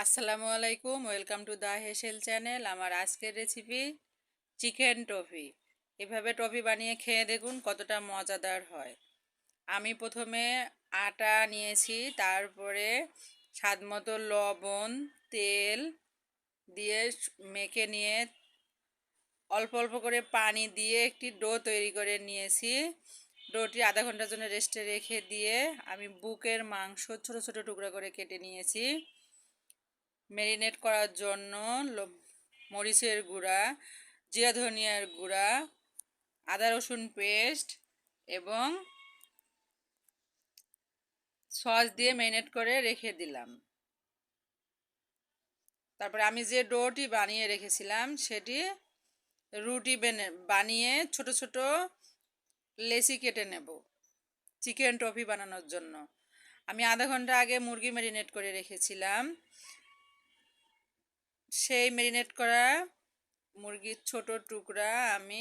আসসালামু আলাইকুম, welcome to the হেসেল channel. আমার আজকের রেসিপি চিকেন টফি। এভাবে টফি বানিয়ে খেয়ে দেখুন কতটা মজাদার হয়। আমি প্রথমে আটা নিয়েছি, তারপরে স্বাদমতো লবণ, তেল দিয়ে মেখে নিয়ে অল্প অল্প করে পানি দিয়ে একটি ডো তৈরি করে নিয়েছি। ডোটি আধা ঘন্টার জন্য রেস্টে রেখে দিয়ে আমি বুকের মাংস ছোট ছোট টুকরা করে কেটে নিয়েছি। ম্যারিনেট করার জন্য মরিচের গুঁড়া, জিরা ধনিয়ার গুঁড়া, আদা রসুন পেস্ট এবং সস দিয়ে ম্যারিনেট করে রেখে দিলাম। তারপরে আমি যে ডোটি বানিয়ে রেখেছিলাম সেটি রুটি বানিয়ে ছোট ছোট লেচি কেটে নেব চিকেন টফি বানানোর জন্য। আমি আধা ঘন্টা আগে মুরগি ম্যারিনেট করে রেখেছিলাম। সেই ম্যারিনেট করা মুরগির ছোট টুকরা আমি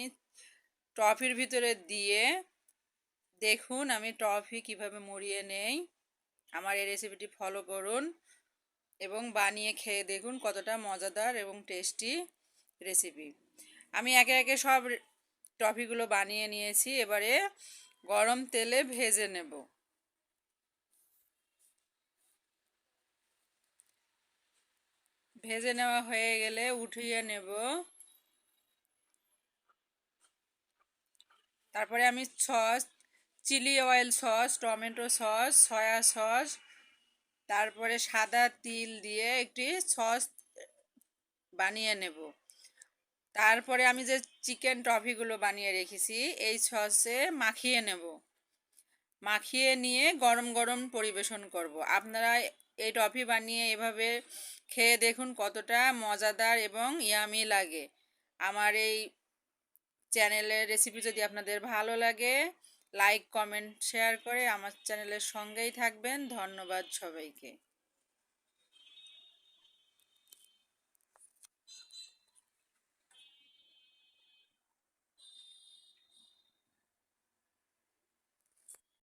টফির ভিতরে দিয়ে দেখুন আমি টফি কিভাবে মুড়িয়ে নেই। আমার এই রেসিপিটি ফলো করুন এবং বানিয়ে খেয়ে দেখুন কতটা মজাদার এবং টেস্টি রেসিপি। আমি একে একে সব টফিগুলো বানিয়ে নিয়েছি। এবারে গরম তেলে ভেজে নেব। ভেজে নেওয়া হয়ে গেলে উঠিয়ে নেব। তারপরে আমি sauce, chilli oil sauce, tomato sauce, soya sauce, তারপরে সাদা তিল দিয়ে একটি সস বানিয়ে নেব। তারপরে আমি যে চিকেন টফিগুলো বানিয়ে রেখেছি এই সসে মাখিয়ে নেব। মাখিয়ে নিয়ে গরম গরম পরিবেশন করব। আপনারা এই টফি বানিয়ে এভাবে খেয়ে দেখুন কতটা মজাদার এবং ইয়ামি লাগে। আমার এই চ্যানেলের রেসিপি যদি আপনাদের ভালো লাগে, লাইক, কমেন্ট, শেয়ার করে আমার চ্যানেলের সঙ্গেই থাকবেন। ধন্যবাদ সবাইকে।